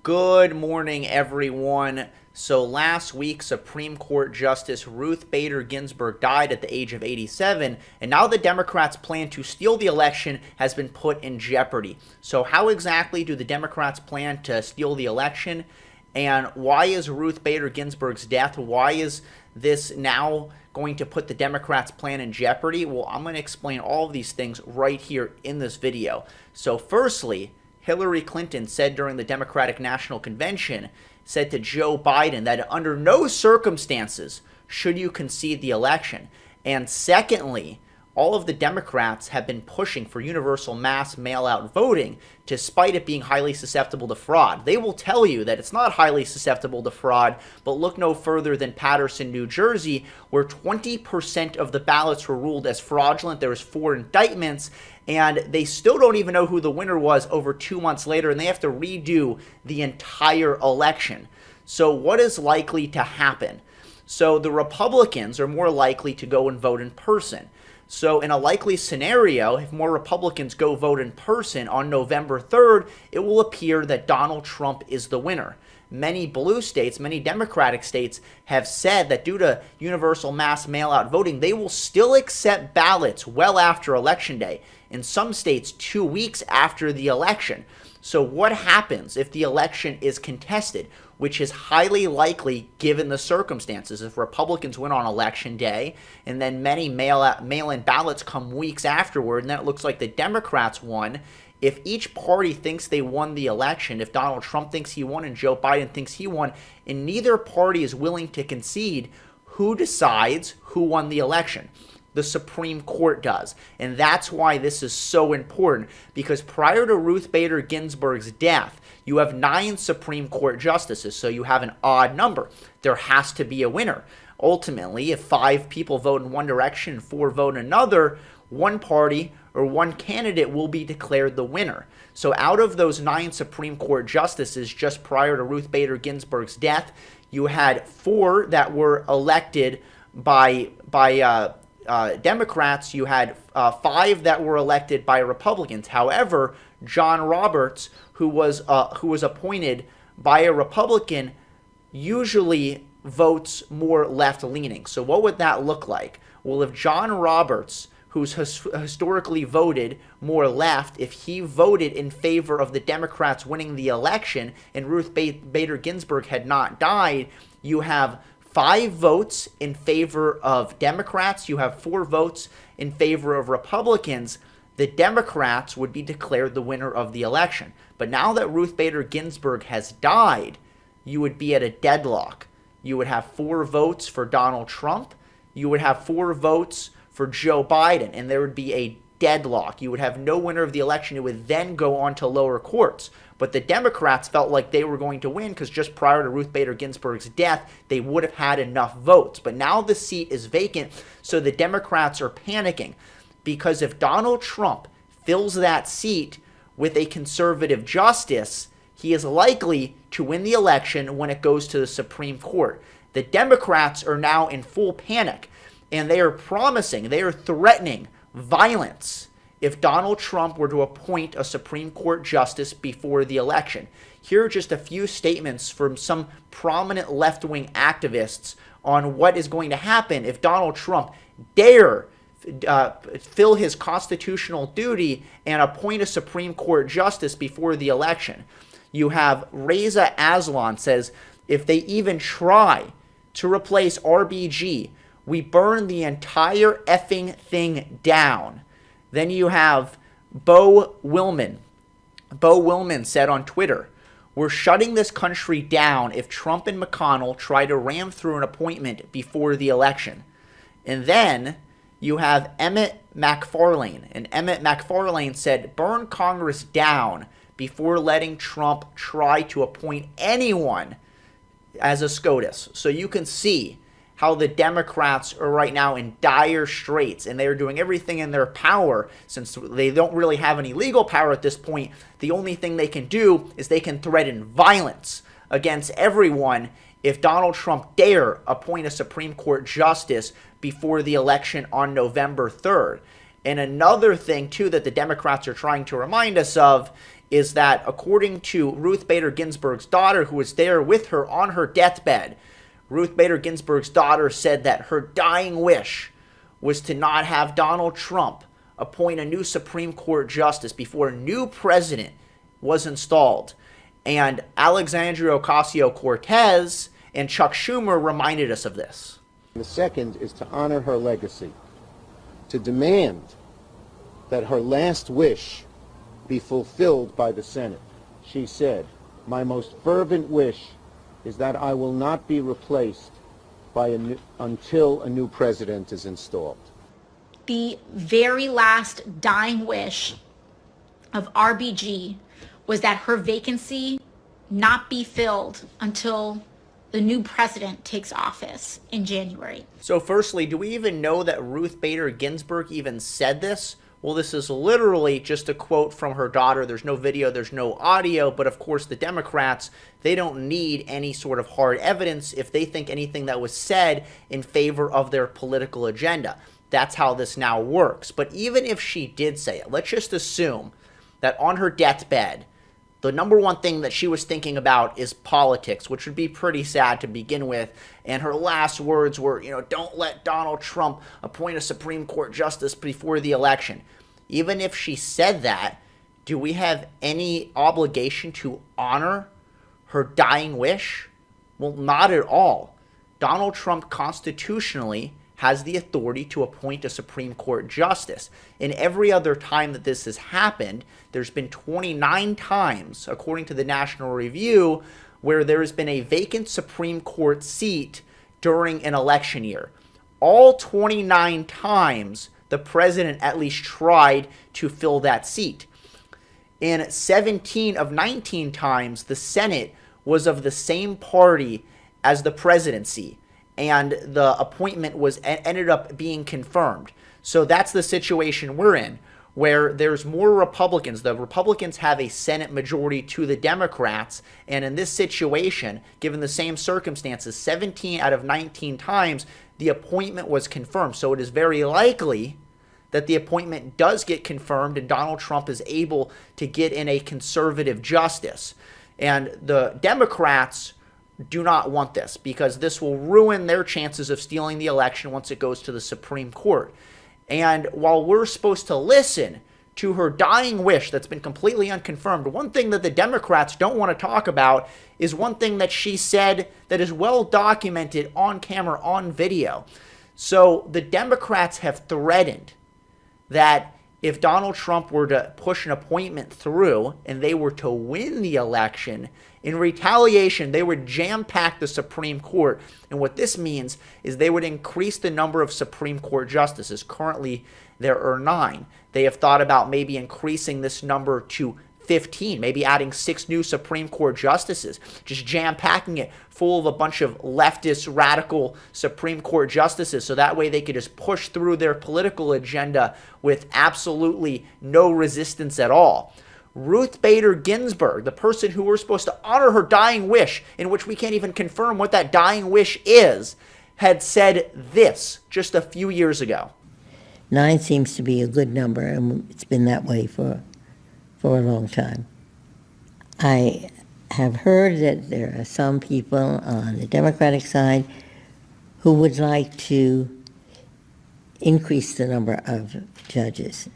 Good morning, everyone. So last week, Supreme Court Justice Ruth Bader Ginsburg died at the age of 87, and now the Democrats' plan to steal the election has been put in jeopardy. So how exactly do the Democrats plan to steal the election? And why is Ruth Bader Ginsburg's death, why is this now going to put the Democrats' plan in jeopardy? Well, I'm going to explain all of these things right here in this video. So firstly, Hillary Clinton said during the Democratic National Convention, said to Joe Biden that under no circumstances should you concede the election. And secondly, all of the Democrats have been pushing for universal mass mail-out voting, despite it being highly susceptible to fraud. They will tell you that it's not highly susceptible to fraud, but look no further than Paterson, New Jersey, where 20% of the ballots were ruled as fraudulent. There was 4 indictments, and they still don't even know who the winner was over 2 months later, and they have to redo the entire election. So what is likely to happen? So the Republicans are more likely to go and vote in person. So in a likely scenario, if more Republicans go vote in person on November 3rd, it will appear that Donald Trump is the winner. Many blue states, many Democratic states have said that due to universal mass mail-out voting, they will still accept ballots well after Election Day. In some states, 2 weeks after the election. So what happens if the election is contested, which is highly likely given the circumstances? If Republicans win on Election Day and then many mail-in ballots come weeks afterward, and then it looks like the Democrats won, if each party thinks they won the election, if Donald Trump thinks he won and Joe Biden thinks he won, and neither party is willing to concede, who decides who won the election? The Supreme Court does. And that's why this is so important, because prior to Ruth Bader Ginsburg's death, you have 9 Supreme Court justices, so you have an odd number. There has to be a winner. Ultimately, if 5 people vote in one direction and 4 vote in another, one party or one candidate will be declared the winner. So out of those 9 Supreme Court justices just prior to Ruth Bader Ginsburg's death, you had 4 that were elected by Democrats. You had 5 that were elected by Republicans. However, John Roberts, who was appointed by a Republican, usually votes more left-leaning. So what would that look like? Well, if John Roberts, who's historically voted more left, if he voted in favor of the Democrats winning the election and Ruth Bader Ginsburg had not died, you have 5 votes in favor of Democrats, you have 4 votes in favor of Republicans. The Democrats would be declared the winner of the election. But now that Ruth Bader Ginsburg has died, you would be at a deadlock. You would have 4 votes for Donald Trump, you would have 4 votes for Joe Biden, and there would be a deadlock. You would have no winner of the election. It would then go on to lower courts. But the Democrats felt like they were going to win because just prior to Ruth Bader Ginsburg's death, they would have had enough votes. But now the seat is vacant, so the Democrats are panicking. Because if Donald Trump fills that seat with a conservative justice, he is likely to win the election when it goes to the Supreme Court. The Democrats are now in full panic, and they are promising, they are threatening violence if Donald Trump were to appoint a Supreme Court justice before the election. Here are just a few statements from some prominent left-wing activists on what is going to happen if Donald Trump dare fill his constitutional duty and appoint a Supreme Court justice before the election. You have Reza Aslan says, if they even try to replace RBG, we burn the entire effing thing down. Then you have Beau Wilman. Beau Wilman said on Twitter, we're shutting this country down if Trump and McConnell try to ram through an appointment before the election. And then you have Emmett McFarlane. And Emmett McFarlane said, burn Congress down before letting Trump try to appoint anyone as a SCOTUS. So you can see how the Democrats are right now in dire straits, and they're doing everything in their power. Since they don't really have any legal power at this point, the only thing they can do is they can threaten violence against everyone if Donald Trump dare appoint a Supreme Court justice before the election on November 3rd. And another thing, too, that the Democrats are trying to remind us of is that according to Ruth Bader Ginsburg's daughter, who was there with her on her deathbed, Ruth Bader Ginsburg's daughter said that her dying wish was to not have Donald Trump appoint a new Supreme Court justice before a new president was installed. And Alexandria Ocasio-Cortez and Chuck Schumer reminded us of this. The second is to honor her legacy, to demand that her last wish be fulfilled by the Senate. She said, "My most fervent wish is that I will not be replaced until a new president is installed." The very last dying wish of RBG was that her vacancy not be filled until the new president takes office in January. So firstly, do we even know that Ruth Bader Ginsburg even said this? Well, this is literally just a quote from her daughter. There's no video, there's no audio, but of course the Democrats, they don't need any sort of hard evidence if they think anything that was said in favor of their political agenda. That's how this now works. But even if she did say it, let's just assume that on her deathbed, the number one thing that she was thinking about is politics, which would be pretty sad to begin with. And her last words were, don't let Donald Trump appoint a Supreme Court justice before the election. Even if she said that, do we have any obligation to honor her dying wish? Well, not at all. Donald Trump constitutionally has the authority to appoint a Supreme Court justice. And every other time that this has happened, there's been 29 times, according to the National Review, where there has been a vacant Supreme Court seat during an election year. All 29 times, the president at least tried to fill that seat. In 17 of 19 times, the Senate was of the same party as the presidency, and the appointment ended up being confirmed. So that's the situation we're in, where there's more Republicans. The Republicans have a Senate majority to the Democrats, and in this situation, given the same circumstances, 17 out of 19 times, the appointment was confirmed. So it is very likely that the appointment does get confirmed and Donald Trump is able to get in a conservative justice. And the Democrats do not want this, because this will ruin their chances of stealing the election once it goes to the Supreme Court. And while we're supposed to listen to her dying wish that's been completely unconfirmed, one thing that the Democrats don't want to talk about is one thing that she said that is well documented on camera, on video. So the Democrats have threatened that if Donald Trump were to push an appointment through and they were to win the election, in retaliation, they would jam-pack the Supreme Court. And what this means is they would increase the number of Supreme Court justices. Currently, there are 9. They have thought about maybe increasing this number to 15, maybe adding 6 new Supreme Court justices, just jam-packing it full of a bunch of leftist, radical Supreme Court justices, so that way they could just push through their political agenda with absolutely no resistance at all. Ruth Bader Ginsburg, the person who we're supposed to honor her dying wish, in which we can't even confirm what that dying wish is, had said this just a few years ago. 9 seems to be a good number, and it's been that way for a long time. I have heard that there are some people on the Democratic side who would like to increase the number of judges.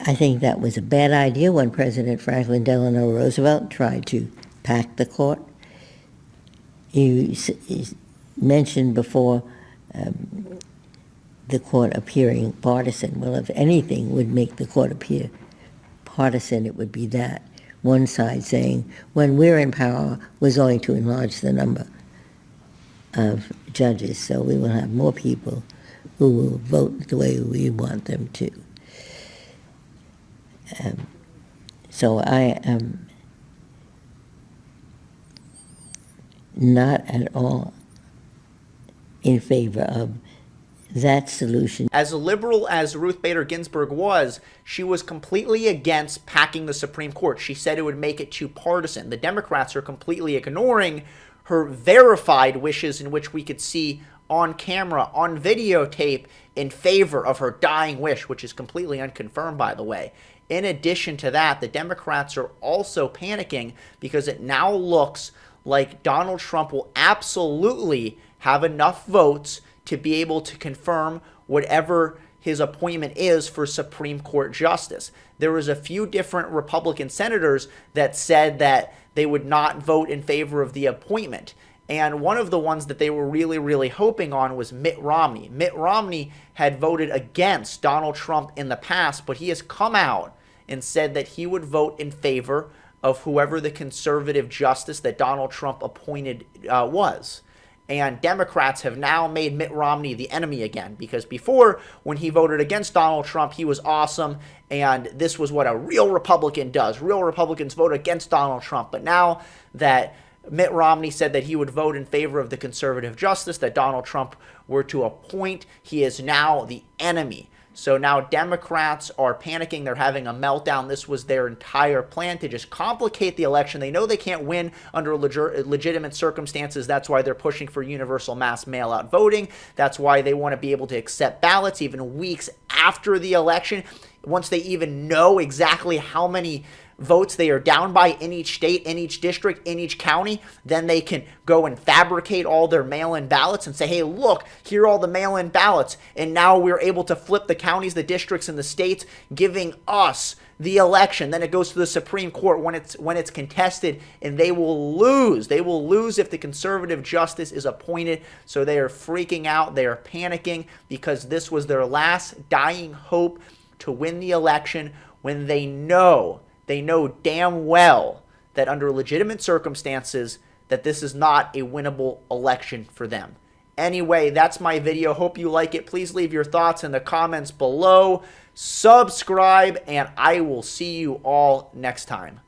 I think that was a bad idea when President Franklin Delano Roosevelt tried to pack the court. You mentioned before the court appearing partisan. Well, if anything would make the court appear partisan, it would be that. One side saying, when we're in power, we're going to enlarge the number of judges, so we will have more people who will vote the way we want them to. So I am not at all in favor of that solution. As liberal as Ruth Bader Ginsburg was, she was completely against packing the Supreme Court. She said it would make it too partisan. The Democrats are completely ignoring her verified wishes, in which we could see on camera, on videotape, in favor of her dying wish, which is completely unconfirmed, by the way. In addition to that, the Democrats are also panicking because it now looks like Donald Trump will absolutely have enough votes to be able to confirm whatever his appointment is for Supreme Court justice. There was a few different Republican senators that said that they would not vote in favor of the appointment. And one of the ones that they were really, really hoping on was Mitt Romney. Mitt Romney had voted against Donald Trump in the past, but he has come out and said that he would vote in favor of whoever the conservative justice that Donald Trump appointed was. And Democrats have now made Mitt Romney the enemy again, because before, when he voted against Donald Trump, he was awesome, and this was what a real Republican does. Real Republicans vote against Donald Trump. But now that Mitt Romney said that he would vote in favor of the conservative justice that Donald Trump were to appoint, he is now the enemy. So now Democrats are panicking. They're having a meltdown. This was their entire plan, to just complicate the election. They know they can't win under legitimate circumstances. That's why they're pushing for universal mass mail-out voting. That's why they want to be able to accept ballots even weeks after the election, once they even know exactly how many votes they are down by in each state, in each district, in each county. Then they can go and fabricate all their mail-in ballots and say, hey, look, here are all the mail-in ballots. And now we're able to flip the counties, the districts, and the states, giving us the election. Then it goes to the Supreme Court when it's contested, and they will lose. They will lose if the conservative justice is appointed. So they are freaking out. They are panicking because this was their last dying hope to win the election, when they know damn well that under legitimate circumstances that this is not a winnable election for them. Anyway, that's my video. Hope you like it. Please leave your thoughts in the comments below. Subscribe, and I will see you all next time.